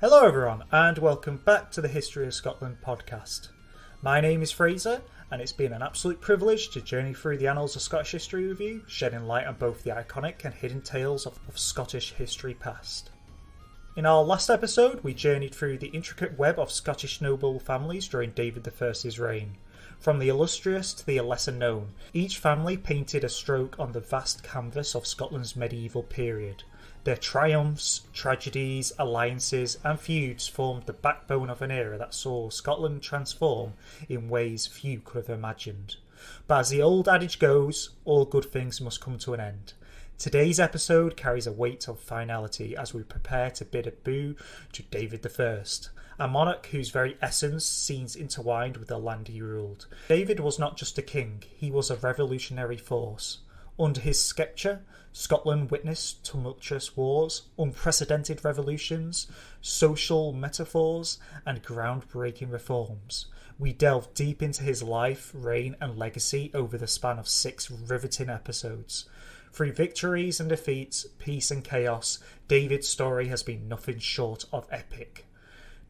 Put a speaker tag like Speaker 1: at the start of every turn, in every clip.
Speaker 1: Hello everyone and welcome back to the History of Scotland podcast. My name is Fraser and it's been an absolute privilege to journey through the annals of Scottish history with you, shedding light on both the iconic and hidden tales of Scottish history past. In our last episode we journeyed through the intricate web of Scottish noble families during David I's reign. From the illustrious to the lesser known, each family painted a stroke on the vast canvas of Scotland's medieval period. Their triumphs, tragedies, alliances and feuds formed the backbone of an era that saw Scotland transform in ways few could have imagined. But as the old adage goes, all good things must come to an end. Today's episode carries a weight of finality as we prepare to bid adieu to David I, a monarch whose very essence seems intertwined with the land he ruled. David was not just a king, he was a revolutionary force. Under his sceptre, Scotland witnessed tumultuous wars, unprecedented revolutions, social metaphors, and groundbreaking reforms. We delve deep into his life, reign, and legacy over the span of 6 riveting episodes. Through victories and defeats, peace and chaos, David's story has been nothing short of epic.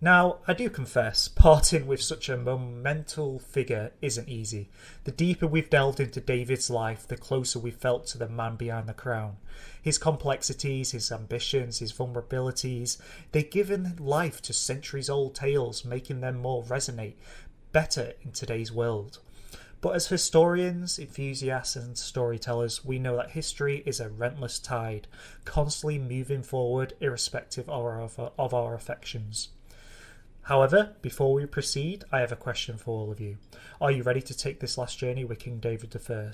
Speaker 1: Now, I do confess, parting with such a monumental figure isn't easy. The deeper we've delved into David's life, the closer we've felt to the man behind the crown. His complexities, his ambitions, his vulnerabilities, they've given life to centuries-old tales, making them more resonate better in today's world. But as historians, enthusiasts and storytellers, we know that history is a relentless tide, constantly moving forward irrespective of our affections. However, before we proceed, I have a question for all of you. Are you ready to take this last journey with King David I?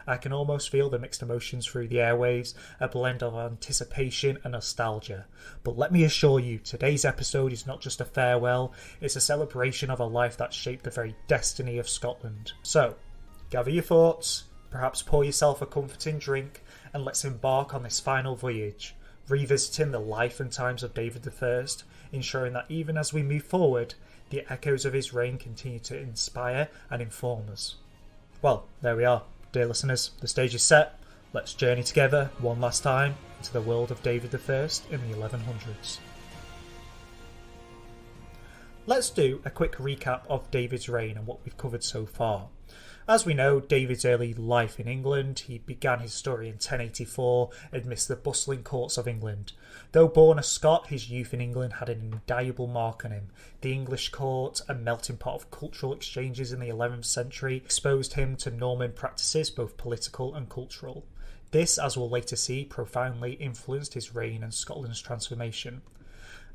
Speaker 1: I can almost feel the mixed emotions through the airwaves, a blend of anticipation and nostalgia. But let me assure you, today's episode is not just a farewell, it's a celebration of a life that shaped the very destiny of Scotland. So, gather your thoughts, perhaps pour yourself a comforting drink, and let's embark on this final voyage, revisiting the life and times of David I, ensuring that even as we move forward, the echoes of his reign continue to inspire and inform us. Well, there we are, dear listeners, the stage is set. Let's journey together one last time into the world of David I in the 1100s. Let's do a quick recap of David's reign and what we've covered so far. As we know, David's early life in England, he began his story in 1084 amidst the bustling courts of England. Though born a Scot, his youth in England had an indelible mark on him. The English court, a melting pot of cultural exchanges in the 11th century, exposed him to Norman practices, both political and cultural. This, as we'll later see, profoundly influenced his reign and Scotland's transformation.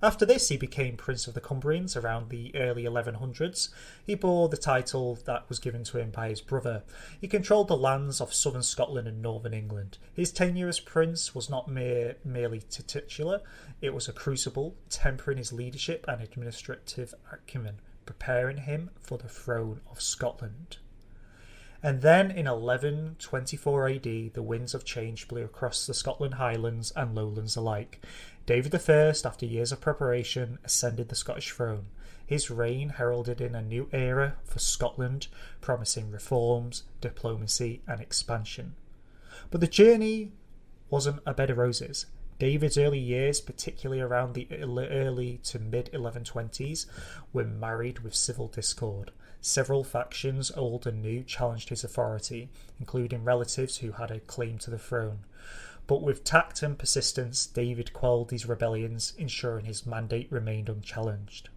Speaker 1: After this, he became Prince of the Cumbrians around the early 1100s. He bore the title that was given to him by his brother. He controlled the lands of southern Scotland and northern England. His tenure as prince was not merely titular, it was a crucible, tempering his leadership and administrative acumen, preparing him for the throne of Scotland. And then in 1124 AD, the winds of change blew across the Scotland Highlands and Lowlands alike. David I, after years of preparation, ascended the Scottish throne. His reign heralded in a new era for Scotland, promising reforms, diplomacy and expansion. But the journey wasn't a bed of roses. David's early years, particularly around the early to mid-1120s, were marred with civil discord. Several factions, old and new, challenged his authority, including relatives who had a claim to the throne. But with tact and persistence, David quelled these rebellions, ensuring his mandate remained unchallenged.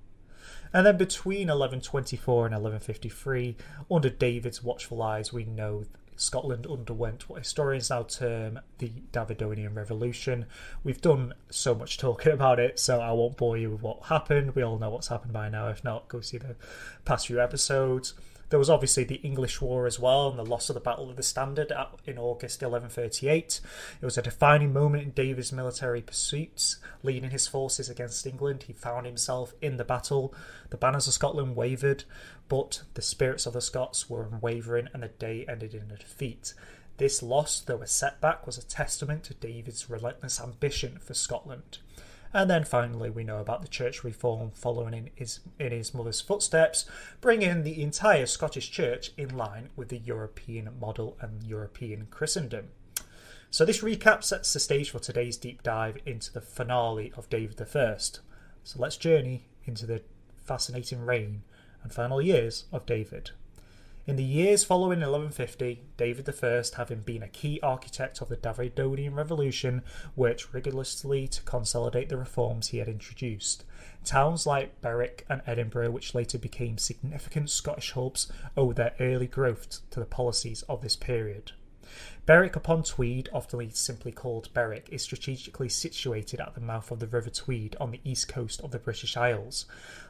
Speaker 1: And then between 1124 and 1153, under David's watchful eyes, we know Scotland underwent what historians now term the Davidonian Revolution. We've done so much talking about it, so I won't bore you with what happened. We all know what's happened by now. If not, go see the past few episodes. There was obviously the English War as well, and the loss of the Battle of the Standard in August 1138. It was a defining moment in David's military pursuits. Leading his forces against England, he found himself in the battle. The banners of Scotland wavered, but the spirits of the Scots were unwavering, and the day ended in a defeat. This loss, though a setback, was a testament to David's relentless ambition for Scotland. And then finally we know about the church reform following in his mother's footsteps, bringing the entire Scottish church in line with the European model and European Christendom. So this recap sets the stage for today's deep dive into the finale of David I. So let's journey into the fascinating reign and final years of David. In the years following 1150, David I, having been a key architect of the Davidonian Revolution, worked rigorously to consolidate the reforms he had introduced. Towns like Berwick and Edinburgh, which later became significant Scottish hubs, owe their early growth to the policies of this period. Berwick upon Tweed, often simply called Berwick, is strategically situated at the mouth of the River Tweed on the east coast of the British Isles.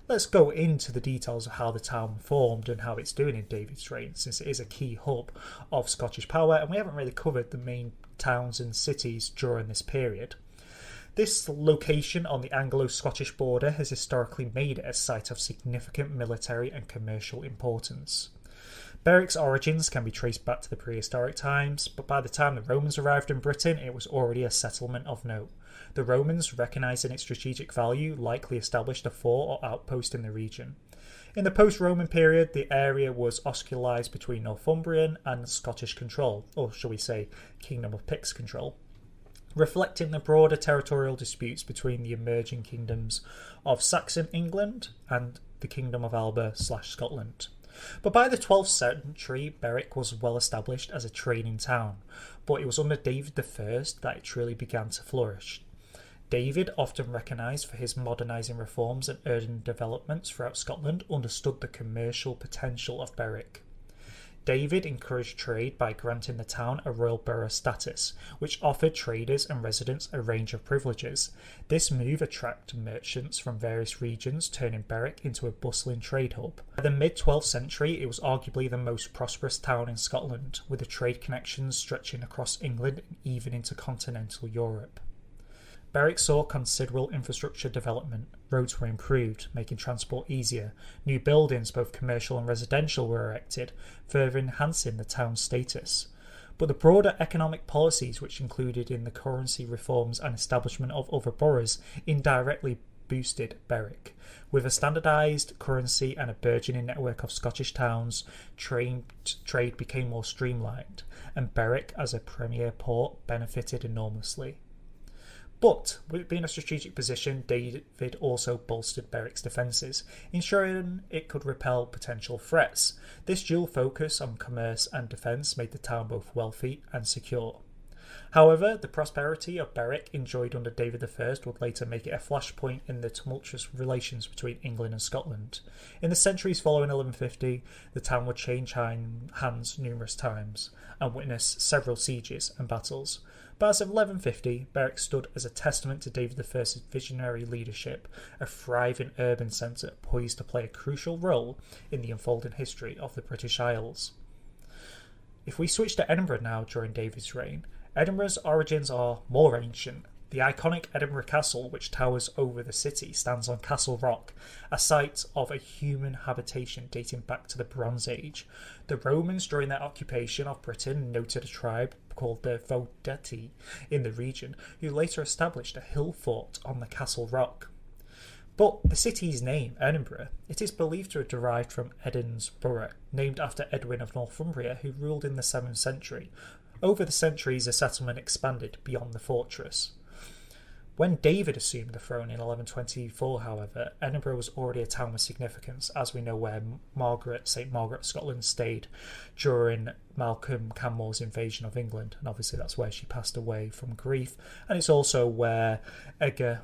Speaker 1: Let's go into the details of how the town formed and how it's doing in David's reign, since it is a key hub of Scottish power, and we haven't really covered the main towns and cities during this period. This location on the Anglo-Scottish border has historically made it a site of significant military and commercial importance. Berwick's origins can be traced back to the prehistoric times, but by the time the Romans arrived in Britain, it was already a settlement of note. The Romans, recognising its strategic value, likely established a fort or outpost in the region. In the post-Roman period, the area was oscularised between Northumbrian and Scottish control, or shall we say, Kingdom of Picts control, reflecting the broader territorial disputes between the emerging kingdoms of Saxon England and the Kingdom of Alba/Scotland. But by the 12th century, Berwick was well established as a trading town, but it was under David I that it truly began to flourish. David, often recognised for his modernising reforms and urban developments throughout Scotland, understood the commercial potential of Berwick. David encouraged trade by granting the town a royal borough status, which offered traders and residents a range of privileges. This move attracted merchants from various regions, turning Berwick into a bustling trade hub. By the mid-12th century, it was arguably the most prosperous town in Scotland, with the trade connections stretching across England and even into continental Europe. Berwick saw considerable infrastructure development. Roads were improved, making transport easier. New buildings, both commercial and residential, were erected, further enhancing the town's status. But the broader economic policies, which included in the currency reforms and establishment of other boroughs, indirectly boosted Berwick. With a standardised currency and a burgeoning network of Scottish towns, trade became more streamlined, and Berwick, as a premier port, benefited enormously. But, with it being a strategic position, David also bolstered Berwick's defences, ensuring it could repel potential threats. This dual focus on commerce and defence made the town both wealthy and secure. However, the prosperity of Berwick enjoyed under David I would later make it a flashpoint in the tumultuous relations between England and Scotland. In the centuries following 1150, the town would change hands numerous times and witness several sieges and battles. But as of 1150, Berwick stood as a testament to David I's visionary leadership, a thriving urban centre poised to play a crucial role in the unfolding history of the British Isles. If we switch to Edinburgh now during David's reign, Edinburgh's origins are more ancient. The iconic Edinburgh Castle, which towers over the city, stands on Castle Rock, a site of a human habitation dating back to the Bronze Age. The Romans, during their occupation of Britain, noted a tribe called the Vulnerabilities in the region, who later established a hill fort on the Castle Rock. But the city's name, Edinburgh, it is believed to have derived from Edinburgh, named after Edwin of Northumbria, who ruled in the 7th century. Over the centuries, the settlement expanded beyond the fortress. When David assumed the throne in 1124, however, Edinburgh was already a town with significance, as we know where St Margaret of Scotland stayed during Malcolm Canmore's invasion of England, and obviously that's where she passed away from grief, and it's also where Edgar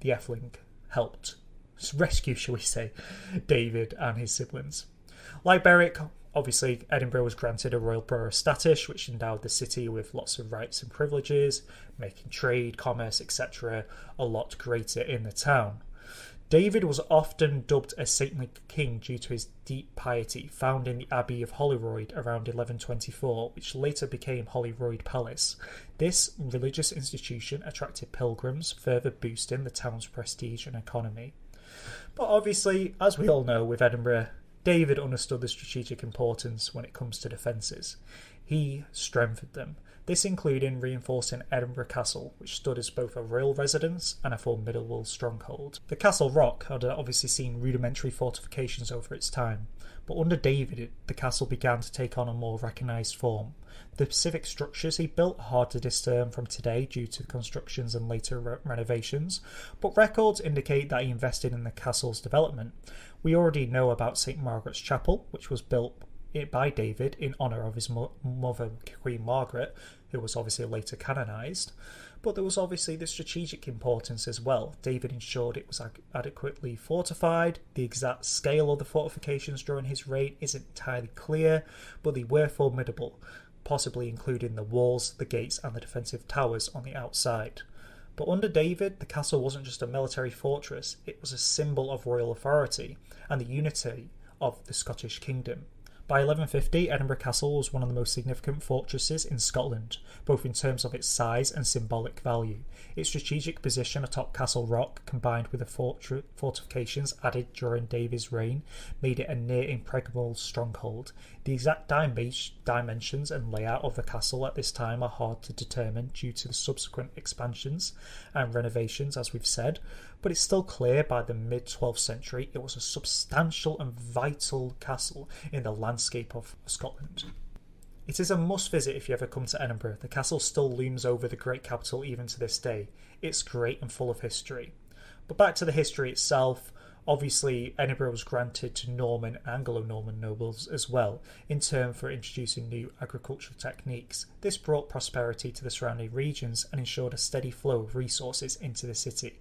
Speaker 1: the Etheling helped rescue, shall we say, David and his siblings. Like Berwick, obviously, Edinburgh was granted a royal borough status, which endowed the city with lots of rights and privileges, making trade, commerce, etc. a lot greater in the town. David was often dubbed a saintly king due to his deep piety, found in the Abbey of Holyroyd around 1124, which later became Holyroyd Palace. This religious institution attracted pilgrims, further boosting the town's prestige and economy. But obviously, as we all know with Edinburgh, David understood the strategic importance when it comes to defences. He strengthened them. This included reinforcing Edinburgh Castle, which stood as both a royal residence and a formidable stronghold. The Castle Rock had obviously seen rudimentary fortifications over its time, but under David, the castle began to take on a more recognised form. The specific structures he built are hard to discern from today due to constructions and later renovations, but records indicate that he invested in the castle's development. We already know about St. Margaret's Chapel, which was built by David in honour of his mother, Queen Margaret, who was obviously later canonised. But there was obviously the strategic importance as well. David ensured it was adequately fortified. The exact scale of the fortifications during his reign isn't entirely clear, but they were formidable, possibly including the walls, the gates and the defensive towers on the outside. But under David, the castle wasn't just a military fortress, it was a symbol of royal authority and the unity of the Scottish kingdom. By 1150, Edinburgh Castle was one of the most significant fortresses in Scotland, both in terms of its size and symbolic value. Its strategic position atop Castle Rock, combined with the fortifications added during David's reign, made it a near impregnable stronghold. The exact dimensions and layout of the castle at this time are hard to determine due to the subsequent expansions and renovations, as we've said, but it's still clear by the mid-12th century it was a substantial and vital castle in the landscape of Scotland. It is a must visit if you ever come to Edinburgh. The castle still looms over the great capital even to this day. It's great and full of history. But back to the history itself. Obviously, Edinburgh was granted to Norman and Anglo-Norman nobles as well, in turn for introducing new agricultural techniques. This brought prosperity to the surrounding regions and ensured a steady flow of resources into the city.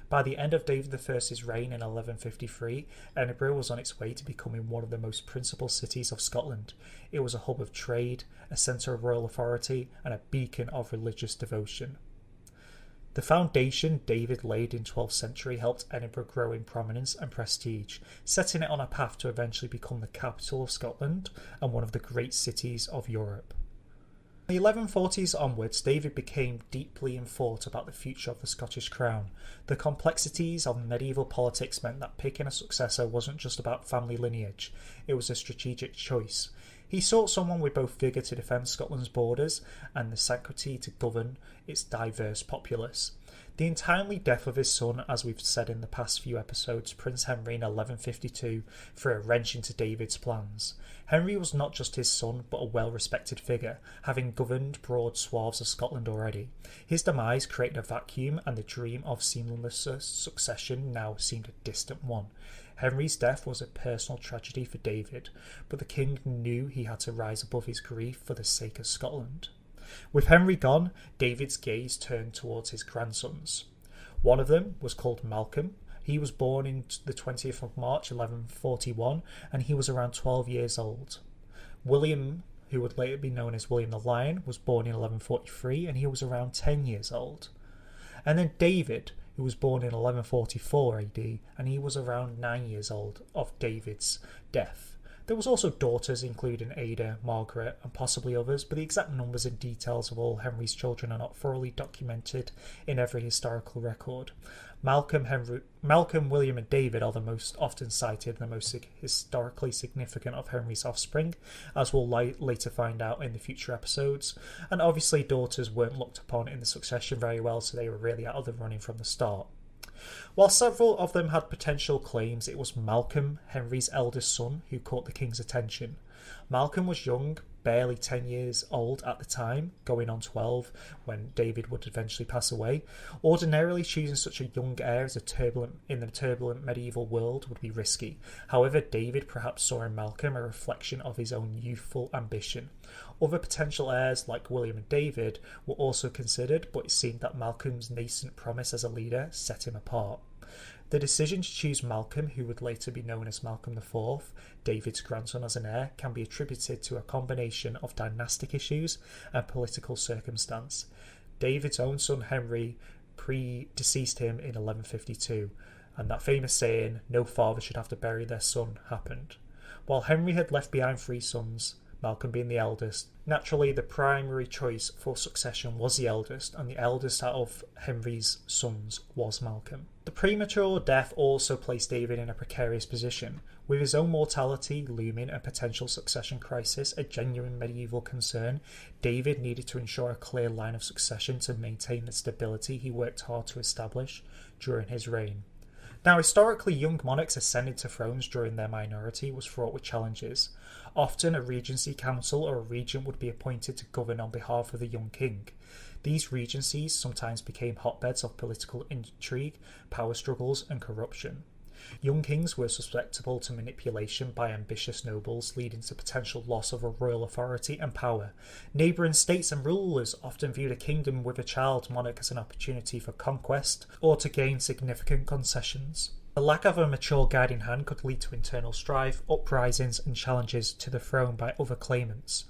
Speaker 1: By the end of David I's reign in 1153, Edinburgh was on its way to becoming one of the most principal cities of Scotland. It was a hub of trade, a centre of royal authority, and a beacon of religious devotion. The foundation David laid in 12th century helped Edinburgh grow in prominence and prestige, setting it on a path to eventually become the capital of Scotland and one of the great cities of Europe. In the 1140s onwards, David became deeply in thought about the future of the Scottish crown. The complexities of medieval politics meant that picking a successor wasn't just about family lineage, it was a strategic choice. He sought someone with both vigour to defend Scotland's borders and the sanctity to govern its diverse populace. The untimely death of his son, as we've said in the past few episodes, Prince Henry in 1152, threw a wrench into David's plans. Henry was not just his son, but a well-respected figure, having governed broad swaths of Scotland already. His demise created a vacuum, and the dream of seamless succession now seemed a distant one. Henry's death was a personal tragedy for David, but the king knew he had to rise above his grief for the sake of Scotland. With Henry gone, David's gaze turned towards his grandsons. One of them was called Malcolm. He was born on the 20th of March 1141 and he was around 12 years old. William, who would later be known as William the Lion, was born in 1143 and he was around 10 years old. And then David, who was born in 1144 AD and he was around 9 years old of David's death. There was also daughters including Ada, Margaret and possibly others, but the exact numbers and details of all Henry's children are not thoroughly documented in every historical record. Malcolm, William and David are the most often cited and the most historically significant of Henry's offspring, as we'll later find out in the future episodes. And obviously daughters weren't looked upon in the succession very well, so they were really out of the running from the start. While several of them had potential claims, it was Malcolm, Henry's eldest son, who caught the king's attention. Malcolm was young, barely 10 years old at the time, going on 12 when David would eventually pass away. Ordinarily, choosing such a young heir as in the turbulent medieval world would be risky. However, David perhaps saw in Malcolm a reflection of his own youthful ambition. Other potential heirs like William and David were also considered, but it seemed that Malcolm's nascent promise as a leader set him apart. The decision to choose Malcolm, who would later be known as Malcolm IV, David's grandson, as an heir, can be attributed to a combination of dynastic issues and political circumstance. David's own son Henry predeceased him in 1152, and that famous saying, "No father should have to bury their son," happened. While Henry had left behind 3 sons, Malcolm being the eldest, naturally the primary choice for succession was the eldest, and the eldest out of Henry's sons was Malcolm. The premature death also placed David in a precarious position. With his own mortality looming and potential succession crisis a genuine medieval concern, David needed to ensure a clear line of succession to maintain the stability he worked hard to establish during his reign. Now, historically, young monarchs ascending to thrones during their minority was fraught with challenges. Often, a regency council or a regent would be appointed to govern on behalf of the young king. These regencies sometimes became hotbeds of political intrigue, power struggles, and corruption. Young kings were susceptible to manipulation by ambitious nobles, leading to potential loss of royal authority and power. Neighbouring states and rulers often viewed a kingdom with a child monarch as an opportunity for conquest or to gain significant concessions. The lack of a mature guiding hand could lead to internal strife, uprisings, and challenges to the throne by other claimants.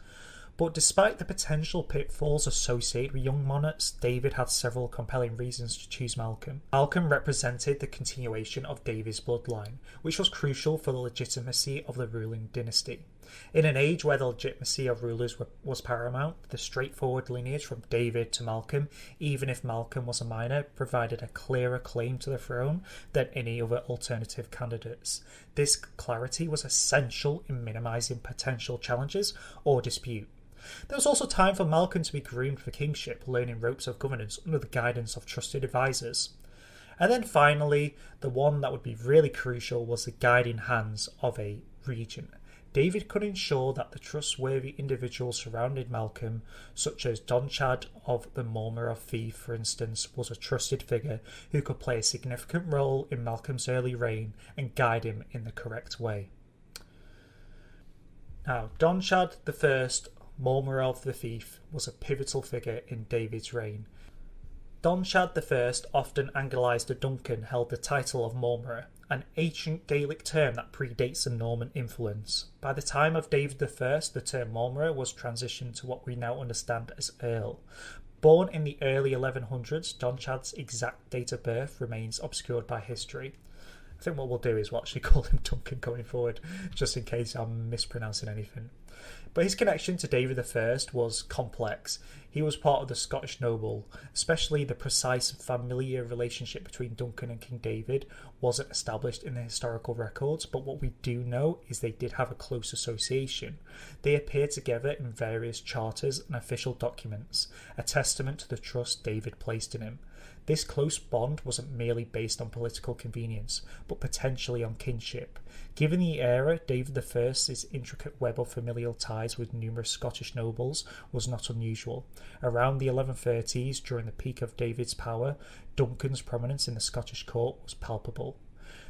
Speaker 1: But despite the potential pitfalls associated with young monarchs, David had several compelling reasons to choose Malcolm. Malcolm represented the continuation of David's bloodline, which was crucial for the legitimacy of the ruling dynasty. In an age where the legitimacy of rulers was paramount, the straightforward lineage from David to Malcolm, even if Malcolm was a minor, provided a clearer claim to the throne than any other alternative candidates. This clarity was essential in minimising potential challenges or dispute. There was also time for Malcolm to be groomed for kingship, learning ropes of governance under the guidance of trusted advisors. And then finally, the one that would be really crucial was the guiding hands of a regent. David could ensure that the trustworthy individuals surrounding Malcolm, such as Donchad of the Murmur of Fife, for instance, was a trusted figure who could play a significant role in Malcolm's early reign and guide him in the correct way. Now, Donchad I, Murmur of the Fife, was a pivotal figure in David's reign. Donchad I, often anglicised as Duncan, held the title of Murmurer, an ancient Gaelic term that predates the Norman influence. By the time of David I, the term Murmurer was transitioned to what we now understand as Earl. Born in the early 1100s, Donchad's exact date of birth remains obscured by history. I think what we'll do is we'll actually call him Duncan going forward, just in case I'm mispronouncing anything. But his connection to David I was complex. He was part of the Scottish noble, especially the precise familiar relationship between Duncan and King David wasn't established in the historical records, but what we do know is they did have a close association. They appear together in various charters and official documents, a testament to the trust David placed in him. This close bond wasn't merely based on political convenience, but potentially on kinship. Given the era, David I's intricate web of familial ties with numerous Scottish nobles was not unusual. Around the 1130s, during the peak of David's power, Duncan's prominence in the Scottish court was palpable.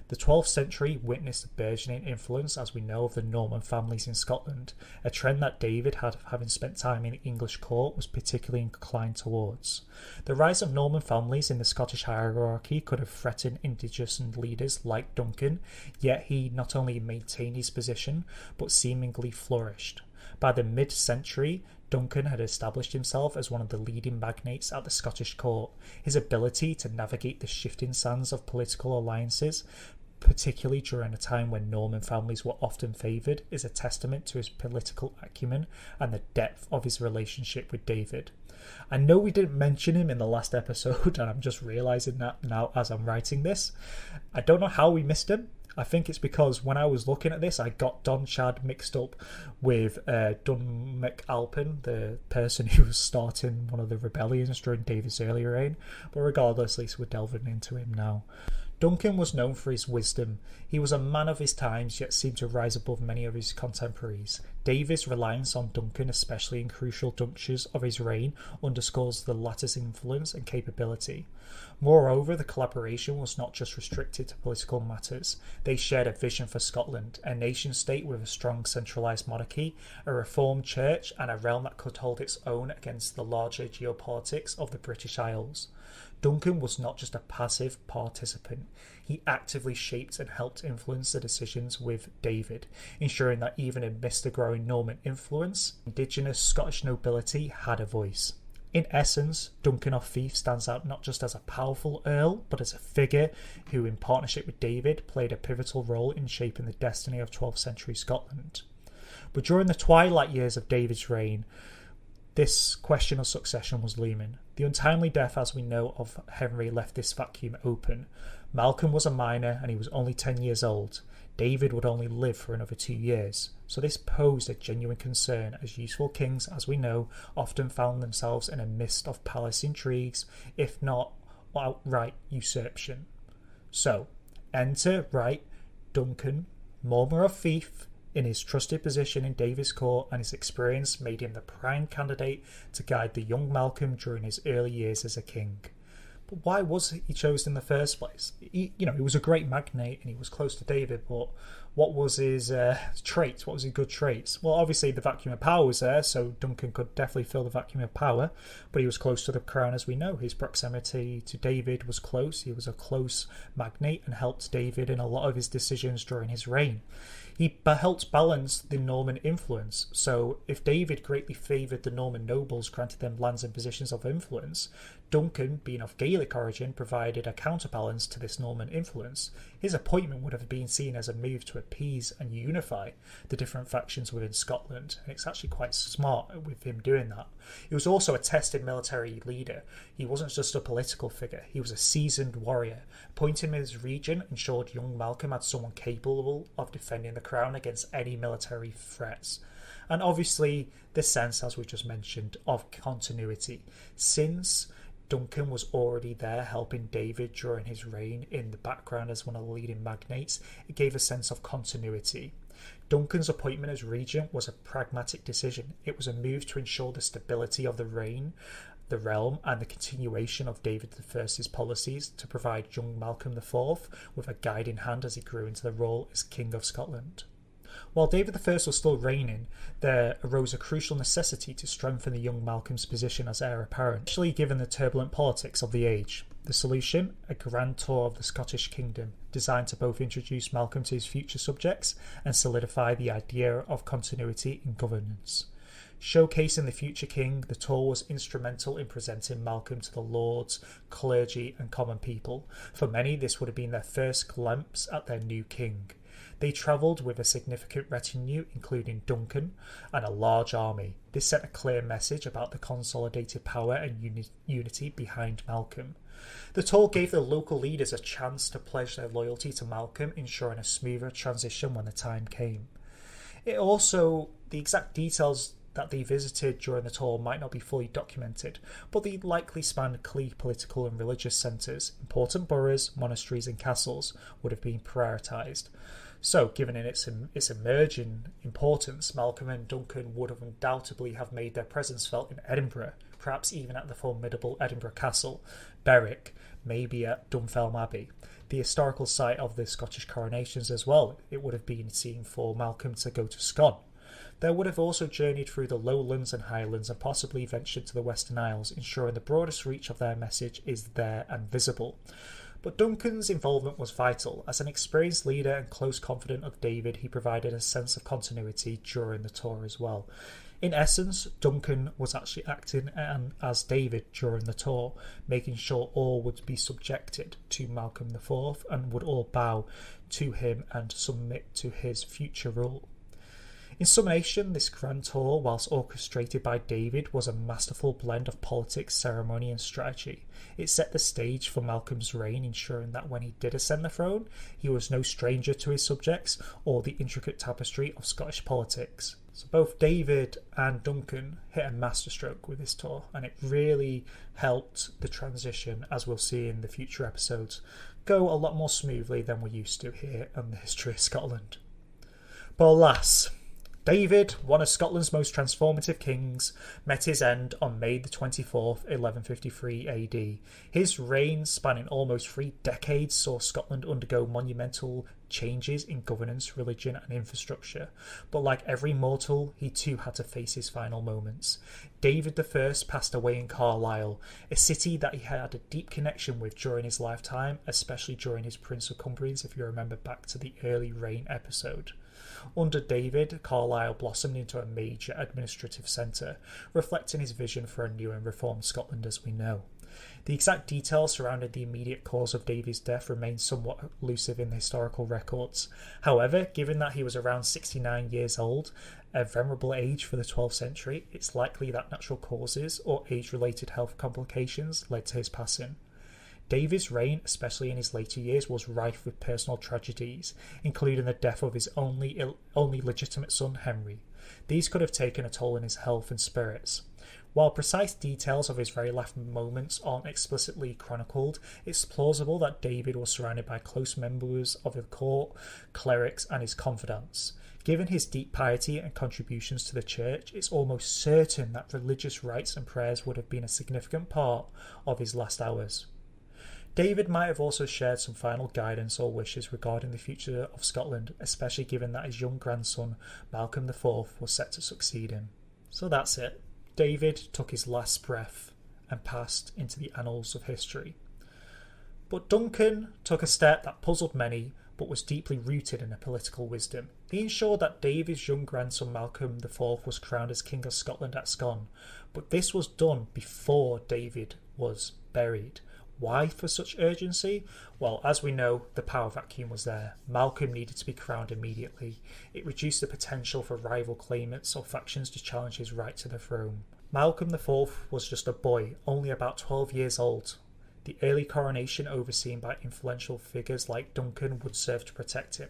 Speaker 1: The 12th century witnessed a burgeoning influence, as we know, of the Norman families in Scotland, a trend that David, having spent time in the English court, was particularly inclined towards. The rise of Norman families in the Scottish hierarchy could have threatened indigenous leaders like Duncan, yet he not only maintained his position, but seemingly flourished. By the mid-century, Duncan had established himself as one of the leading magnates at the Scottish court. His ability to navigate the shifting sands of political alliances, particularly during a time when Norman families were often favoured, is a testament to his political acumen and the depth of his relationship with David. I know we didn't mention him in the last episode, and I'm just realising that now as I'm writing this. I don't know how we missed him. I think it's because when I was looking at this, I got Donchad mixed up with Dun MacAlpin, the person who was starting one of the rebellions during David's early reign. But regardless, at least we're delving into him now. Duncan was known for his wisdom. He was a man of his times, yet seemed to rise above many of his contemporaries. David's reliance on Duncan, especially in crucial junctures of his reign, underscores the latter's influence and capability. Moreover, the collaboration was not just restricted to political matters. They shared a vision for Scotland, a nation-state with a strong centralised monarchy, a reformed church, and a realm that could hold its own against the larger geopolitics of the British Isles. Duncan was not just a passive participant. He actively shaped and helped influence the decisions with David, ensuring that even amidst the growing Norman influence, indigenous Scottish nobility had a voice. In essence, Duncan of Fife stands out not just as a powerful earl, but as a figure who, in partnership with David, played a pivotal role in shaping the destiny of 12th century Scotland. But during the twilight years of David's reign, this question of succession was looming. The untimely death, as we know, of Henry left this vacuum open. Malcolm was a minor and he was only 10 years old. David would only live for another 2 years. So this posed a genuine concern, as useful kings, as we know, often found themselves in a mist of palace intrigues, if not outright usurpation. So, Enter, right, Duncan, murmur of fief. In his trusted position in David's court and his experience made him the prime candidate to guide the young Malcolm during his early years as a king. But why was he chosen in the first place? He was a great magnate and he was close to David, but what was his traits? What was his good traits? Well, obviously the vacuum of power was there, so Duncan could definitely fill the vacuum of power, but he was close to the crown, as we know. His proximity to David was close. He was a close magnate and helped David in a lot of his decisions during his reign. He helped balance the Norman influence, so if David greatly favoured the Norman nobles, granted them lands and positions of influence, Duncan, being of Gaelic origin, provided a counterbalance to this Norman influence. His appointment would have been seen as a move to appease and unify the different factions within Scotland, and it's actually quite smart with him doing that. He was also a tested military leader. He wasn't just a political figure, he was a seasoned warrior. Appointing him as regent ensured young Malcolm had someone capable of defending the crown against any military threats. And obviously the sense, as we just mentioned, of continuity. Since Duncan was already there helping David during his reign in the background as one of the leading magnates, it gave a sense of continuity. Duncan's appointment as regent was a pragmatic decision. It was a move to ensure the stability of the realm and the continuation of David I's policies, to provide young Malcolm IV with a guiding hand as he grew into the role as King of Scotland. While David I was still reigning, there arose a crucial necessity to strengthen the young Malcolm's position as heir apparent, especially given the turbulent politics of the age. The solution? A grand tour of the Scottish kingdom, designed to both introduce Malcolm to his future subjects and solidify the idea of continuity in governance. Showcasing the future king, the tour was instrumental in presenting Malcolm to the lords, clergy and common people. For many, this would have been their first glimpse at their new king. They travelled with a significant retinue, including Duncan, and a large army. This sent a clear message about the consolidated power and unity behind Malcolm. The tour gave the local leaders a chance to pledge their loyalty to Malcolm, ensuring a smoother transition when the time came. The exact details that they visited during the tour might not be fully documented, but they likely spanned key political and religious centres. Important boroughs, monasteries and castles would have been prioritised. So, given its emerging importance, Malcolm and Duncan would have undoubtedly have made their presence felt in Edinburgh, perhaps even at the formidable Edinburgh Castle, Berwick, maybe at Dunfermline Abbey, the historical site of the Scottish coronations as well. It would have been seen for Malcolm to go to Scone. They would have also journeyed through the lowlands and highlands and possibly ventured to the Western Isles, ensuring the broadest reach of their message is there and visible. But Duncan's involvement was vital. As an experienced leader and close confidant of David, he provided a sense of continuity during the tour as well. In essence, Duncan was actually acting as David during the tour, making sure all would be subjected to Malcolm IV and would all bow to him and submit to his future rule. In summation, this grand tour, whilst orchestrated by David, was a masterful blend of politics, ceremony and strategy. It set the stage for Malcolm's reign, ensuring that when he did ascend the throne, he was no stranger to his subjects or the intricate tapestry of Scottish politics. So both David and Duncan hit a masterstroke with this tour, and it really helped the transition, as we'll see in the future episodes, go a lot more smoothly than we're used to here on the History of Scotland. But alas, David, one of Scotland's most transformative kings, met his end on May the 24th, 1153 AD. His reign, spanning almost 3 decades, saw Scotland undergo monumental changes in governance, religion and infrastructure. But like every mortal, he too had to face his final moments. David I passed away in Carlisle, a city that he had a deep connection with during his lifetime, especially during his Prince of Cumbrians, if you remember back to the early reign episode. Under David, Carlisle blossomed into a major administrative centre, reflecting his vision for a new and reformed Scotland as we know. The exact details surrounding the immediate cause of David's death remain somewhat elusive in the historical records. However, given that he was around 69 years old, a venerable age for the 12th century, it's likely that natural causes or age-related health complications led to his passing. David's reign, especially in his later years, was rife with personal tragedies, including the death of his only legitimate son, Henry. These could have taken a toll on his health and spirits. While precise details of his very last moments aren't explicitly chronicled, it's plausible that David was surrounded by close members of the court, clerics, and his confidants. Given his deep piety and contributions to the church, it's almost certain that religious rites and prayers would have been a significant part of his last hours. David might have also shared some final guidance or wishes regarding the future of Scotland, especially given that his young grandson, Malcolm IV, was set to succeed him. So that's it. David took his last breath and passed into the annals of history. But Duncan took a step that puzzled many, but was deeply rooted in a political wisdom. He ensured that David's young grandson Malcolm IV was crowned as King of Scotland at Scone, but this was done before David was buried. Why for such urgency? Well, as we know, the power vacuum was there. Malcolm needed to be crowned immediately. It reduced the potential for rival claimants or factions to challenge his right to the throne. Malcolm IV was just a boy, only about 12 years old. The early coronation, overseen by influential figures like Duncan, would serve to protect him.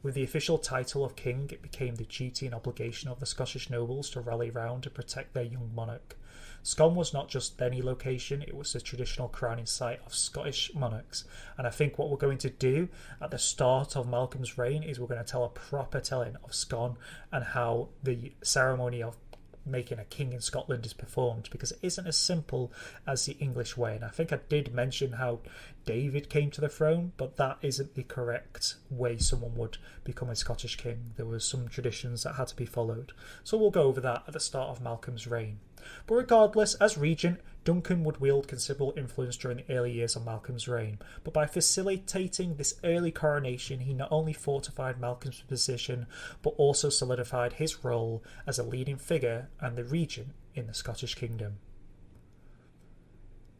Speaker 1: With the official title of king, it became the duty and obligation of the Scottish nobles to rally round and protect their young monarch. Scone was not just any location, it was the traditional crowning site of Scottish monarchs, and I think what we're going to do at the start of Malcolm's reign is we're going to tell a proper telling of Scone and how the ceremony of making a king in Scotland is performed, because it isn't as simple as the English way. And I think I did mention how David came to the throne, but that isn't the correct way someone would become a Scottish king. There were some traditions that had to be followed, so we'll go over that at the start of Malcolm's reign. But regardless, as regent, Duncan would wield considerable influence during the early years of Malcolm's reign, but by facilitating this early coronation, he not only fortified Malcolm's position, but also solidified his role as a leading figure and the regent in the Scottish kingdom.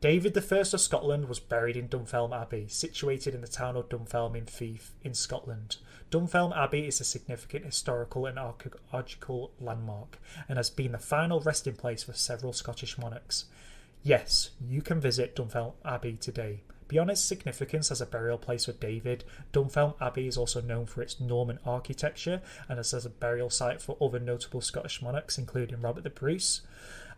Speaker 1: David I of Scotland was buried in Dunfermline Abbey, situated in the town of Dunfermline in Fife, in Scotland. Dunfermline Abbey is a significant historical and archaeological landmark, and has been the final resting place for several Scottish monarchs. Yes, you can visit Dunfermline Abbey today. Beyond its significance as a burial place for David, Dunfermline Abbey is also known for its Norman architecture and as a burial site for other notable Scottish monarchs, including Robert the Bruce,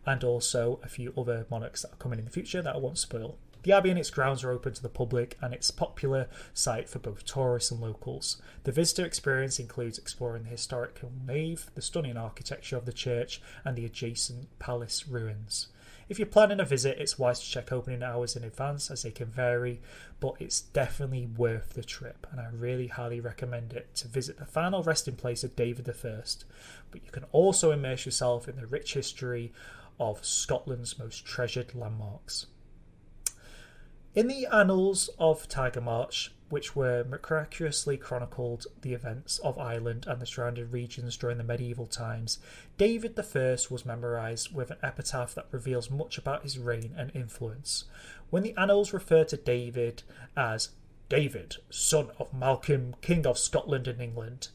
Speaker 1: and also a few other monarchs that are coming in the future that I won't spoil. The abbey and its grounds are open to the public, and it's a popular site for both tourists and locals. The visitor experience includes exploring the historical nave, the stunning architecture of the church, and the adjacent palace ruins. If you're planning a visit, it's wise to check opening hours in advance, as they can vary, but it's definitely worth the trip, and I really highly recommend it to visit the final resting place of David I. But you can also immerse yourself in the rich history of Scotland's most treasured landmarks. In the annals of Tiger March, which were miraculously chronicled the events of Ireland and the surrounding regions during the medieval times, David I was memorised with an epitaph that reveals much about his reign and influence. When the annals refer to David as David, son of Malcolm, King of Scotland and England,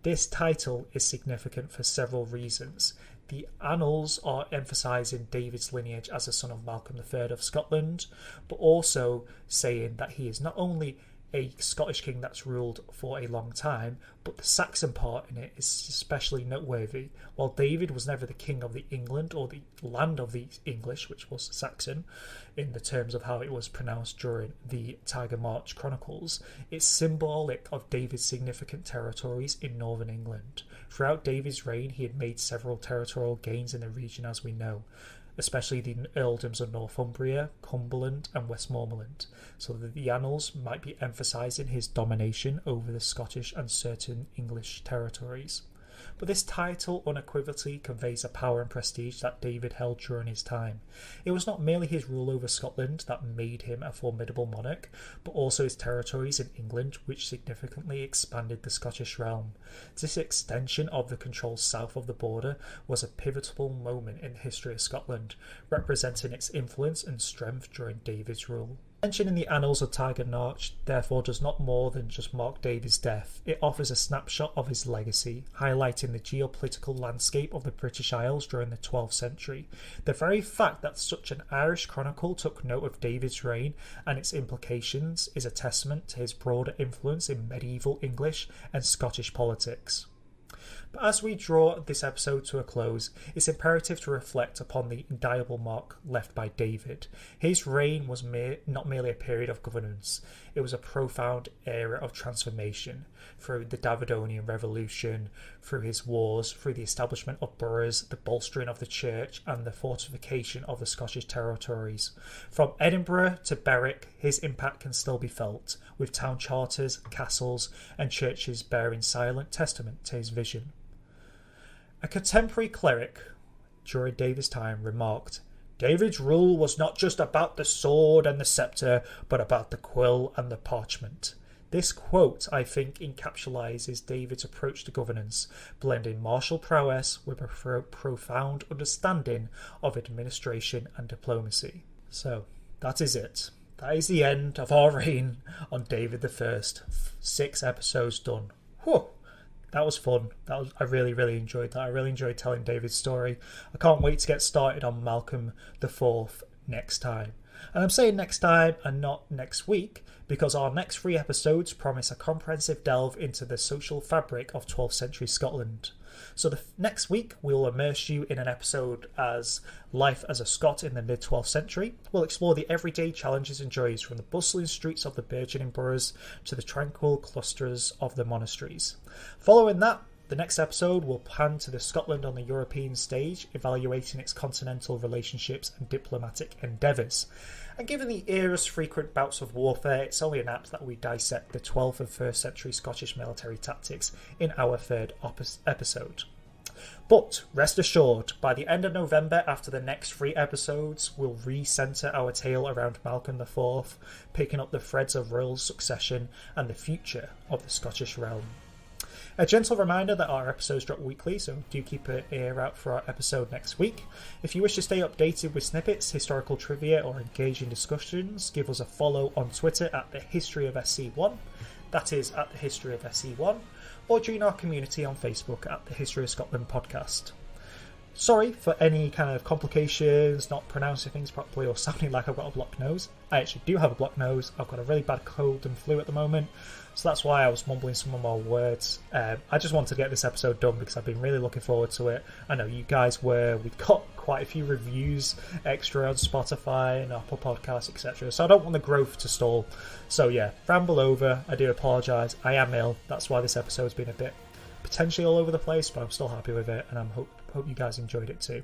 Speaker 1: this title is significant for several reasons. The annals are emphasising David's lineage as a son of Malcolm III of Scotland, but also saying that he is not only a Scottish king that's ruled for a long time, but the Saxon part in it is especially noteworthy. While David was never the king of the England or the land of the English, which was Saxon, in the terms of how it was pronounced during the Tiger March chronicles, it's symbolic of David's significant territories in northern England. Throughout David's reign, he had made several territorial gains in the region, as we know, especially the earldoms of Northumbria, Cumberland and Westmoreland, so that the annals might be emphasising his domination over the Scottish and certain English territories. But this title unequivocally conveys the power and prestige that David held during his time. It was not merely his rule over Scotland that made him a formidable monarch, but also his territories in England, which significantly expanded the Scottish realm. This extension of the control south of the border was a pivotal moment in the history of Scotland, representing its influence and strength during David's rule. Mention in the annals of Tiger March therefore does not more than just mark David's death. It offers a snapshot of his legacy, highlighting the geopolitical landscape of the British Isles during the 12th century. The very fact that such an Irish chronicle took note of David's reign and its implications is a testament to his broader influence in medieval English and Scottish politics. But as we draw this episode to a close, it's imperative to reflect upon the indelible mark left by David. His reign was not merely a period of governance, it was a profound era of transformation. Through the Davidonian Revolution, through his wars, through the establishment of boroughs, the bolstering of the church, and the fortification of the Scottish territories. From Edinburgh to Berwick, his impact can still be felt, with town charters, castles, and churches bearing silent testament to his vision. A contemporary cleric during David's time remarked, "David's rule was not just about the sword and the sceptre, but about the quill and the parchment." This quote, I think, encapsulates David's approach to governance, blending martial prowess with a profound understanding of administration and diplomacy. So, that is it. That is the end of our reign on David I. 6 episodes done. Whew! That was fun. I really, really enjoyed that. I really enjoyed telling David's story. I can't wait to get started on Malcolm IV next time. And I'm saying next time and not next week because our next 3 episodes promise a comprehensive delve into the social fabric of 12th century Scotland. So the next week we'll immerse you in an episode as life as a Scot in the mid-12th century. We'll explore the everyday challenges and joys from the bustling streets of the burgeoning boroughs to the tranquil clusters of the monasteries. Following that, the next episode will pan to the Scotland on the European stage, evaluating its continental relationships and diplomatic endeavours. And given the era's frequent bouts of warfare, it's only apt that we dissect the 12th and 1st century Scottish military tactics in our 3rd episode. But rest assured, by the end of November, after the next 3 episodes, we'll re-centre our tale around Malcolm IV, picking up the threads of royal succession and the future of the Scottish realm. A gentle reminder that our episodes drop weekly, so do keep an ear out for our episode next week. If you wish to stay updated with snippets, historical trivia or engaging discussions, give us a follow on Twitter at the History of SC1, that is at the History of SC1, or join our community on Facebook at the History of Scotland podcast. Sorry for any kind of complications, not pronouncing things properly or sounding like I've got a blocked nose. I actually do have a blocked nose. I've got a really bad cold and flu at the moment, so that's why I was mumbling some of my words. I just wanted to get this episode done because I've been really looking forward to it. I know you guys were. We've got quite a few reviews extra on Spotify and Apple Podcasts, etc. So I don't want the growth to stall. So yeah, ramble over. I do apologise. I am ill. That's why this episode's been a bit potentially all over the place, but I'm still happy with it, and I hope you guys enjoyed it too.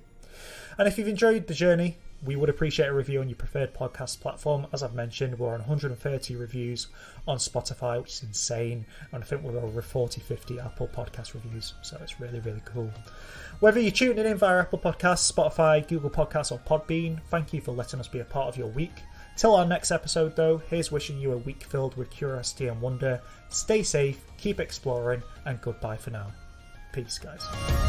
Speaker 1: And if you've enjoyed the journey, we would appreciate a review on your preferred podcast platform. As I've mentioned, we're on 130 reviews on Spotify, which is insane, and I think we're over 40-50 Apple Podcast reviews, so it's really, really cool. Whether you're tuning in via Apple Podcasts, Spotify, Google Podcasts or Podbean, thank you for letting us be a part of your week. Till our next episode though, here's wishing you a week filled with curiosity and wonder. Stay safe, keep exploring, and goodbye for now. Peace, guys.